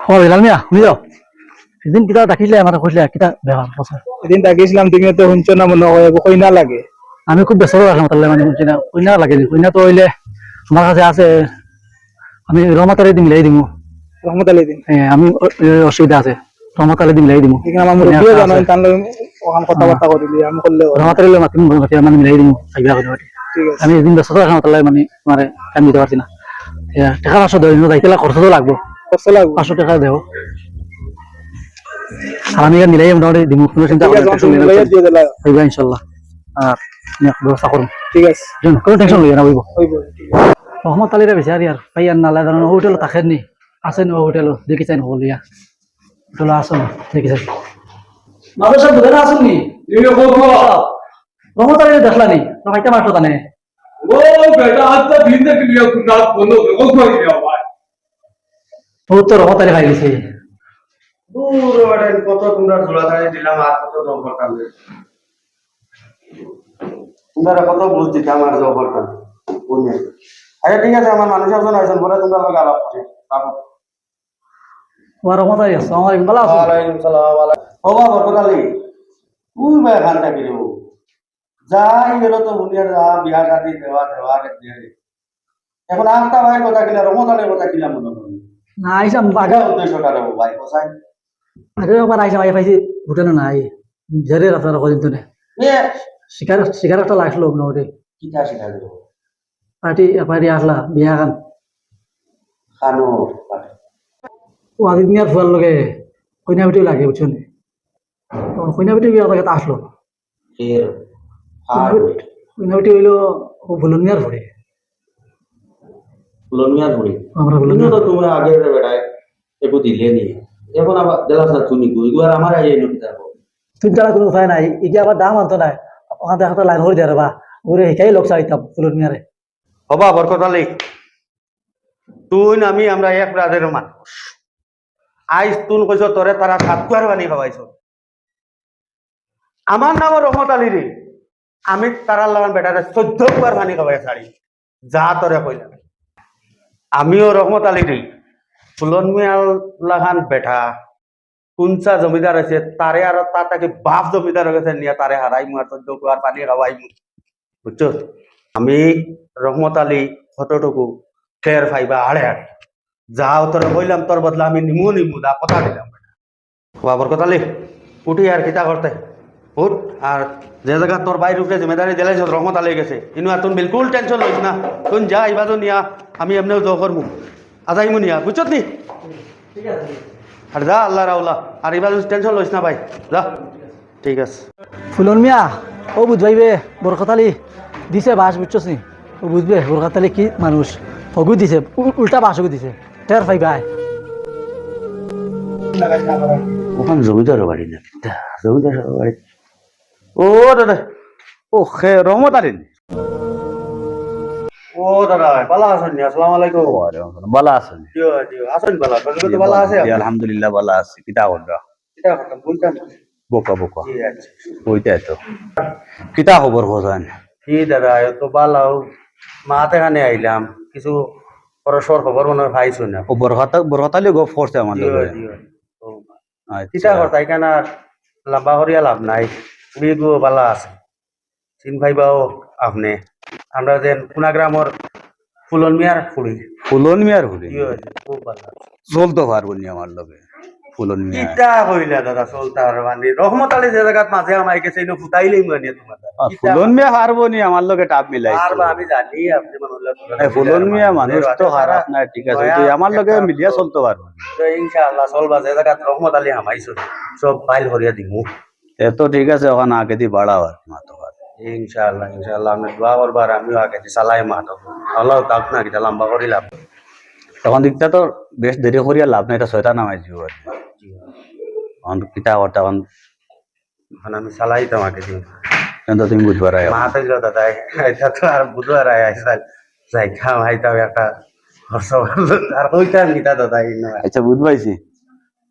ও বিলাল মিয়া শুনি যাও সেদিন কিতা ডাকিলে আমার কইলে কিতা বেহা কথা এদিন ডাকিছিলাম তুমি তো শুনছো না মনে হয় কইনা লাগে আমি খুব ব্যস্ত রাখলাম তাহলে মানে শুনছি না কইনা লাগে কইনা তো হইলে আমার কাছে আছে আমি রমাতারে দিম লাই দিমু রহমত আলী দিন আমি অসুবিধা আছে রমাতারে দিম লাই দিমু এখানে আমার মুরব্বীও জানো তার লগে ওখান কথাবার্তা করিলি আমি করলে রমাতারে মাতিম মানে মিলাই দিমু আইবা করে ঠিক আছে আমি এদিন ব্যস্ত রাখলাম তাহলে মানে মানে টাইম দিতে পারছি না টাকা 500 দেব যাইতে খরচ তো লাগবো কষ্ট লাগবে 500 টাকা দেও আর আমি মিলাই মোটামুটি দিমু কোনো চিন্তা ঠিক আছে তুমি লইয়া দিয়ে দিলা হইবা ইনশাআল্লাহ আর ব্যবস্থা করুন ঠিক আছে কোনো টেনশন লইয়া না হইব হইব রহমত আলীরা বেচারি আর পাইয়ার না লাগে হোটেল থাকেন নি আসেন ও হোটেল দেখি চাই বলিয়া হোটেল আসেন দেখি চাই মাদর সাহেব দোকানে আসেন নি রহমত আলী দেখলা নি ভাইটা মারতো তানে ओ बेटा आज तो दिन तक लिया कुछ बंद हो गया कोई नहीं भाई ও তো রহমত আলী খাই গেছে দূর ওটা কত তোমরা ঝোলাধারি দিলাম আর কত জব করতাম তোমরা কত বুঝছি আমার জব করতাম বুঝলে আচ্ছা ঠিক আছে আমার মানুষ একজন আইছেন পরে তোমরা লোক আলাপ করছি ও রহমত আলী আসসালামু আলাইকুম ভালো আছো ওয়ালাইকুম সালাম ও বাবা বরকতালি তুই ভাই খানটা কি রে যাই গেল তো বুনিয়ার বিয়া শাদি দেওয়া দেওয়া এখন আটটা ভাইয়ের কথা কিনা রমজানের কথা কিনা মনে করি না আইসাম আগে আগে উদ্দেশ্যটা রে ভাই কোসাই আগে একবার আইসাম আই পাইছি হোটেল নাই জেরে আপনারা কদিন তো এ শিকার শিকার একটা লাগলো মোটামুটি কিটা শিখা দেব পার্টি পার্টি আসলা বিয়া খান খানো ও আদিত মিয়ার ফুয়ার লগে কইনা বেটিও লাগে বুঝছো নি কইনা বেটি বিয়া লাগে আসলো এর আর কইনা বেটি হইলো ও ভুলন মিয়ার ফুড়ে লনিয়া ধরি আমরা ভুলন তুমি তো তুমি আগে বেটায় একটু দিলে নি এখন আবার দেলাস না তুমি কই আর আমার আই এনো কি যাবো তুই তারা কোনো উপায় নাই ইগে আবার দাম আনতো নাই ওখানে একটা লাইন হয়ে যায় বা ওরে এটাই লোক চাইতাম ভুলন মিয়ারে হবা বরকত আলী তুই আমি আমরা এক রাজের মানুষ আইস তুন কইছ তোরে তারা সাতকুয়ার বানি খাওয়াইছ আমার নাম রহমত আলী রে আমি তারার লাগান বেটারে 14 কুয়ার বানি খাওয়াই ছাড়ি যা তোরে কইলাম আমিও রহমত আলী রে ফুলন মিয়াল লাগান বেটা কুঞ্চা জমিদার আছে তারে আর তাকে বাপ জমিদার হয়েছে নিয়ে তারে হারাই মু আর 14 কুয়ার পানি খাওয়াই মু বুঝছো আমি রহমত আলী কতটুকু টের পাইবা আড়ে আড়ে যাও তোর বললাম তোর বদলা আমি নিমু দা কথা দিলাম বাবর কথা লি উঠি আর কিতা করতে উঠ আর যে জায়গা তোর বাইরে উঠে জিম্মেদারি দিলাইছ রহমত আলী গেছে ইনু আর তুমি বিলকুল টেনশন লইস না তুই যা ইবাদো নিয়া আমি এমনিও জো করমু আজাইমু নিয়া বুঝছত নি ঠিক আছে আর যা আল্লাহ রাউলা আর ইবাদো টেনশন লইস না ভাই যা ঠিক আছে ফুলন মিয়া ও বুঝবাইবে বরকতালি দিছে বাস বুঝছস নি ও বুঝবে বরকতালি কি মানুষ হগু দিছে উল্টা বাসগু দিছে টের পাইবাই ওখানে জমিদার বাড়ি না জমিদার বাড়ি ও দাদা ও খে রহমত আলী ও দাদা ভালো আছেন আসসালামু আলাইকুম ভালো আছেন জিও জিও আছেন ভালো তো ভালো আছে আলহামদুলিল্লাহ ভালো আছি কিতা করবা এটা কথা বলতাম বোকা বোকা জি আচ্ছা ওইটাই তো কিতা খবর খোঁজান কি দাদা তো ভালো মাতে খানে আইলাম কিছু পরস্পর খবর মনে হয় পাইছো না ও বরখাতালি গপ করছে আমার জিও লগে জিও আচ্ছা। কিতা কথা এখানে আর লম্বা করিয়া লাভ নাই বিগো ভালো আছে চিন ভাইবাও আপনি আমরা যে কুনাগ্রামর ফুলন মিয়ার ফুড়ি ফুলন মিয়ার হলি জিও জিও খুব ভালো আছে চলতে পারবো নি আমার লগে ফুলন মিয়া কিতা কইলা দাদা চলতে আর মানে রহমত আলী যে জায়গাত মাঝে আমায় গেছে ইনো ফুটাইলেই মানে তোমার ফুলন মিয়া হারবো নি আমার লগে টাপ মিলাই আর আমি জানি আপনি ফুলন মিয়া মানুষ তো খারাপ না ঠিক আছে তুই আমার লগে মিলিয়া চলতে পারবো ইনশাআল্লাহ চলবা যে জায়গাত রহমত আলী হামাইছো সব ফাইল ভরিয়া দিমু এত ঠিক আছে ওখানে আগে দি বাড়াও আর মাতো ইনশাআল্লাহ ইনশাআল্লাহ আমি দোয়া করবার আমিও আগে দি চালাই মাতো আল্লাহ তাক না কিটা লম্বা করিলাম তখন দিকটা তো বেশ দেরি করিয়া লাভ নাই এটা ছয়টা নামাই দিব আর তখন কিতা করতে তখন এখন আমি চালাই তোমাকে দিম কিন্তু তুমি বুঝবার মা তাইল দাদা এটা তো আর বুধবার আয় আইসাল যাই খাম আইতাম একটা খরচ আর কইতাম কিটা দাদা আচ্ছা বুঝবাইছি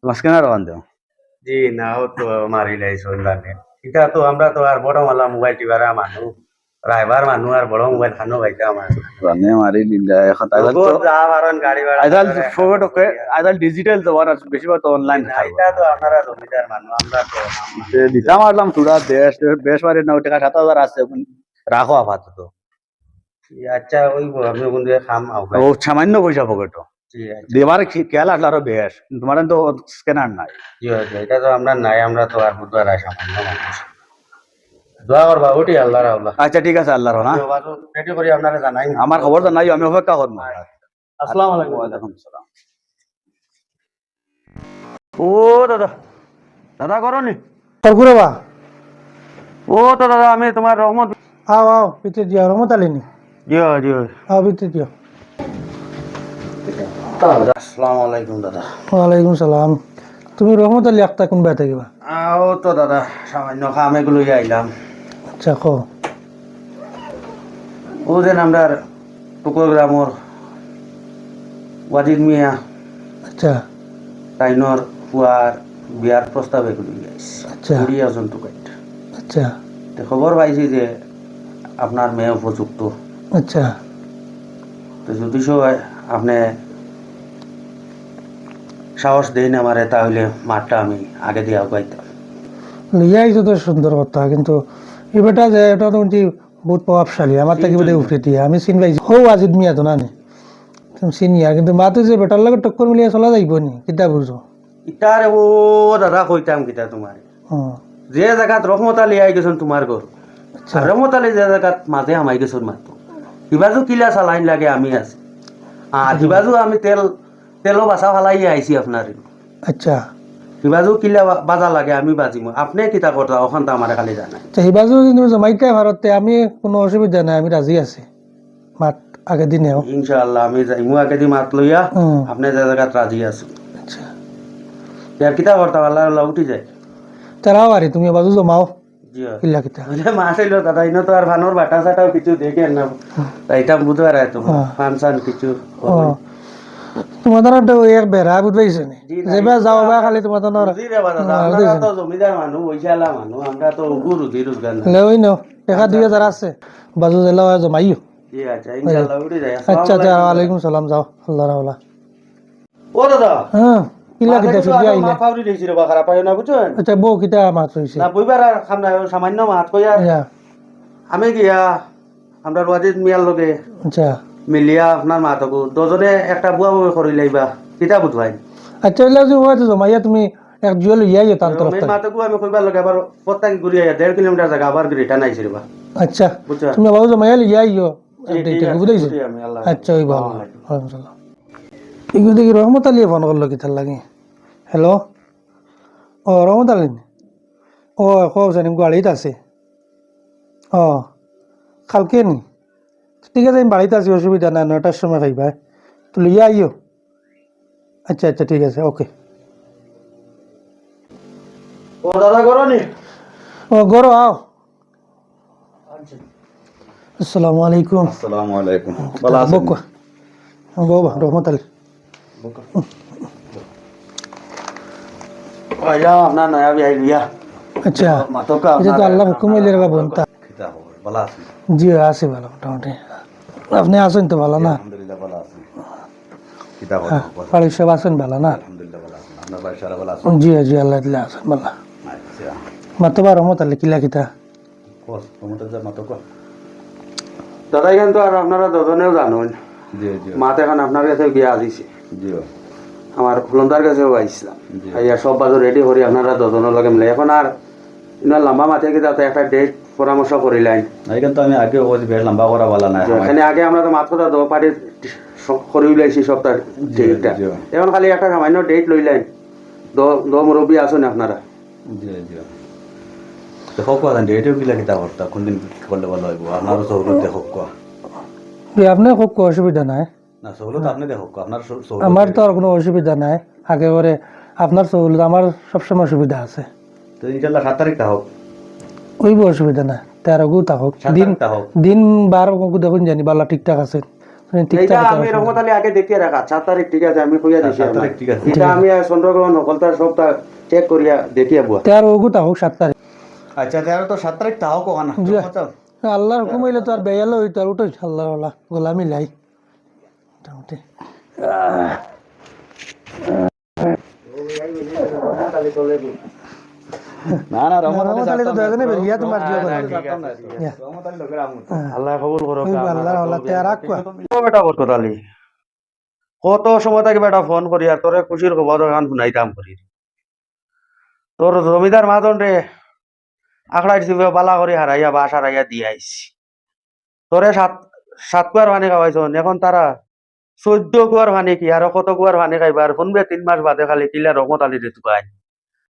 তোমার কেনা রওয়ান দেও জি না ও তো মারি লাই সন্ধানে এটা তো আমরা তো আর বড় মালা মোবাইল টিভারা মানুষ ড্রাইভার মানুষ আর বড় মোবাইল খানো ভাইটা আমার রানে মারি দিলা এখন আইদাল বহুত তো যা পারেন গাড়ি ভাড়া আইদাল ফোট ওকে আইদাল ডিজিটাল তো আর বেশিরভাগ তো অনলাইন এটা তো আপনারা জমিদার মানুষ আমরা তো দিতাম মারলাম তোরা দেশ বেশ বাড়ি 9 টাকা 7,000 আছে রাখো আপাতত আচ্ছা ওই আমি কোন দিয়ে খাম ও সামান্য পয়সা পকেটো দেবার খেয়াল আসলে আরো বেশ তোমার তো স্ক্যানার নাই এটা তো আমরা নাই আমরা তো আর বুধবার সামান্য মানুষ দোয়া করবা ওটি আল্লাহ রাউলা আচ্ছা ঠিক আছে আল্লাহর না রেডি করি আপনারা জানাই আমার খবর তো নাই আমি অপেক্ষা করবো আসসালামু আলাইকুম ওয়ালাইকুম আসসালাম ও দাদা দাদা করো নি তরকুরে বা ও তো দাদা আমি তোমার রহমত আও আও পিতে দিও রহমত আলিনি জিও জিও আও পিতে দিও আসসালামু আলাইকুম দাদা ওয়ালাইকুম সালাম তুমি রহমত আলী আক্তা কোন বেয়া থাকিবা ও তো দাদা সামান্য খাম এগুলো আইলাম আচ্ছা কো ও যেন আমরা টুকুর গ্রামর ওয়াজিদ মিয়া আচ্ছা তাইনর ফুয়ার বিয়ার প্রস্তাব এগুলো আচ্ছা ঘুরি আছেন টুকাইট আচ্ছা খবর পাইছি যে আপনার মেয়ে উপযুক্ত আচ্ছা তো যদি হয় আপনি সাহস দেই না আমারে তাহলে মাঠটা আমি আগে দিয়ে আগাইতাম লইয়া আইছো তো সুন্দর কথা কিন্তু এই বেটা যে এটা তো বহুত প্রভাবশালী আমার থেকে বোধহয় উঠে দিয়ে আমি চিন পাইছি হো আজিদ মিয়া তো না নি তুমি চিনিয়া কিন্তু মাতো যে বেটার লাগে টক্কর মিলিয়ে চলা যাইব নি কিতা বুঝো ইটার ও দাদা কইতাম কিতা তোমার যে জায়গাত রহমত আলী আই গেছেন তোমার ঘর আর রহমত আলী যে জায়গাত মাঝে আমাই গেছেন মাত্র কিবাজু কিলা চালাইন লাগে আমি আছি কিবাজু আমি তেলও বাসা ফালাই আইছি আপনার আচ্ছা কিবাজু কিলা বাজা লাগে আমি বাজিম আপনি কিতা করতা ওখান তো আমার খালি জানাই আচ্ছা হিবাজু কিন্তু জমাইতে ভারতে আমি কোনো অসুবিধা নাই আমি রাজি আছি মাত আগে দিনেও ইনশাআল্লাহ আমি যাইমু আগে দি মাত লইয়া আপনি যে জায়গাত রাজি আছো আচ্ছা ইয়ার কিতা করতা আল্লাহ আল্লাহ উঠি যায় তারাও আরে তুমি বাজু জমাও জি কিল্লা কিতা মাছ আইলো দাদা ইনো তো আর ভানোর বাটা সাটাও কিছু দেখে না তাইটা বুধবার আয় তো ফানসান কিছু তোমাদের এক বেড়া বুঝবাইছো নি যেবা যাও বা খালি তোমাদের তো জমিদার মানুষ ওইশালা মানুষ আমরা তো গুরু ধীরুজ গান লেওই নো 1-2,000 আছে বাজু জেলা জমাইও জি আচ্ছা ইনশাআল্লাহ উঠি যায় আচ্ছা আচ্ছা ওয়ালাইকুম সালাম যাও আল্লাহ রাওলা ও দাদা হ্যাঁ কিল্লা কিতা ফিরিয়া আইলে মা ফাউরি দিছি রে বা খারাপ হয় না বুঝছেন আচ্ছা বউ কিতা মাছ হইছে না বইবার আর খাম না সামান্য মাত কইয়া আচ্ছা আমি গিয়া আমরা ওয়াজিদ মিয়ার লগে আচ্ছা মিলিয়া আপনার মাতকো দুজনে একটা বুয়া বই করি লাইবা কিতা বুঝবাই আচ্ছা এলা যে হয়তো জমাইয়া তুমি এক জুয়েল ইয়াই তার তরফ মেন মাতকো আমি কইবার লগে আবার পত্তাকি ঘুরি আইয়া 1.5 কিলোমিটার জায়গা আবার রিটার্ন আইছি রে বা আচ্ছা বুঝছো তুমি বাবু জমাইয়া ইয়াইও বুঝাইছো আমি আল্লাহ আচ্ছা ওই ভালো আলহামদুলিল্লাহ এগুলো দেখি রহমত আলী ফোন করলো কিতার লাগে হ্যালো ও রহমত আলী ও কব জানি গাড়িতে আছে ও কালকে নি ঠিক আছে আমি বাড়িতে আছি অসুবিধা নাই 9টার সময় খাইবা তো লইয়া আইও আচ্ছা আচ্ছা ঠিক আছে ওকে ও দাদা করো নি ও গরো আও আসসালামু আলাইকুম আসসালামু আলাইকুম ভালো আছেন বকো বাবা রহমত আলী ওইয়া আপনার নয়া বিয়াই বিয়া আচ্ছা মাতকা এটা তো আল্লাহ হুকুম হইলে রে বোনতা কিতা খবর ভালো আছেন জি আছে ভালো মোটামুটি আপনি আছেন তো ভালো না আলহামদুলিল্লাহ ভালো আছেন কিতা হ্যাঁ, খবর বাড়ির সব আছেন ভালো না আলহামদুলিল্লাহ ভালো আছেন আপনার বাড়ি সারা ভালো আছেন জি জি আল্লাহ দিলে আছেন ভালো আচ্ছা মাতবা রহমত আলী কিলা কিতা কোস তোমাদের যা মাতকা দাদা এখান তো আর আপনারা দুজনেও জানুন জি জি মাতে এখন আপনার কাছে গিয়া আসিছে জি আমার ফুলন্দার কাছেও আইছিলাম জি। আইয়া সব বাজু রেডি করি আপনারা দুজনের লগে মিলে এখন আর ইনার লম্বা মাঠে কি যাতে একটা ডেট পরামর্শ করিলেন এইখান তো আমি আগে ওই বেশ লম্বা করা ভালো না এখানে আগে আমরা তো মাত্র দো পার্টি করি উলাইছি সপ্তাহ ডেটটা জি। এখন খালি একটা সামান্য ডেট লইলেন দো মুরব্বী আসুন আপনারা জি জি দেখো কোয়া ডেটেও কিলা কিতা করতা কোনদিন করলে ভালো হইব আপনারও সহলত দেখো কোয়া আপনি খুব অসুবিধা নাই না সহলত আপনি দেখো কোয়া আপনার সহলত আমার তো আর কোনো অসুবিধা নাই একেবারে আপনার সহলত আমার সবসময় সুবিধা আছে তো ইনশাআল্লাহ 7 তারিখ হোক ওইব অসুবিধা নাই 13 গু থাকুক 7 দিন তারিখ হোক দিন 12 দেখুন জানি বালা ঠিকঠাক আছে এইটা ঠিকঠাক আমি রহমত আলী আগে দেখিয়ে রাখা 7 তারিখ ঠিক আছে আমি কইয়া দিছি 7 তারিখ ঠিক আছে এটা আমি চন্দ্রগ্রহণ নকলতার সবটা চেক করিয়া দেখিয়া বুয়া 13 গু থাকুক 7 তারিখ আচ্ছা তাহলে তো 7 তারিখ তাও কোয়া না আল্লাহর হুকুম হইলে তো আর বেয়ালো হইতো আর উঠোই আল্লাহর ওলা গোলা মিলাই মোটামুটি না না রহমত আলী তো দয়াজনে বেরিয়া তোমার জিও করে আল্লাহ কবুল করো আল্লাহ আল্লাহ তে আর আকুয়া বেটা বরকত আলী কত সময় থাকি বেটা ফোন করি আর তোরে খুশির খবর গান শুনাইতাম করি তোর জমিদার মাজন রে আখড়াই দিছি বালা করে হারাইয়া বাস হারাইয়া দিয়ে আইছি তোরে সাত কুয়ার পানি খাওয়াইছ এখন তারা 14 কুয়ার পানি কি আর কত কুয়ার পানি খাইবা আর শুনবে 3 মাস বাদে খালি কিলা রহমত আলী রে তুকাই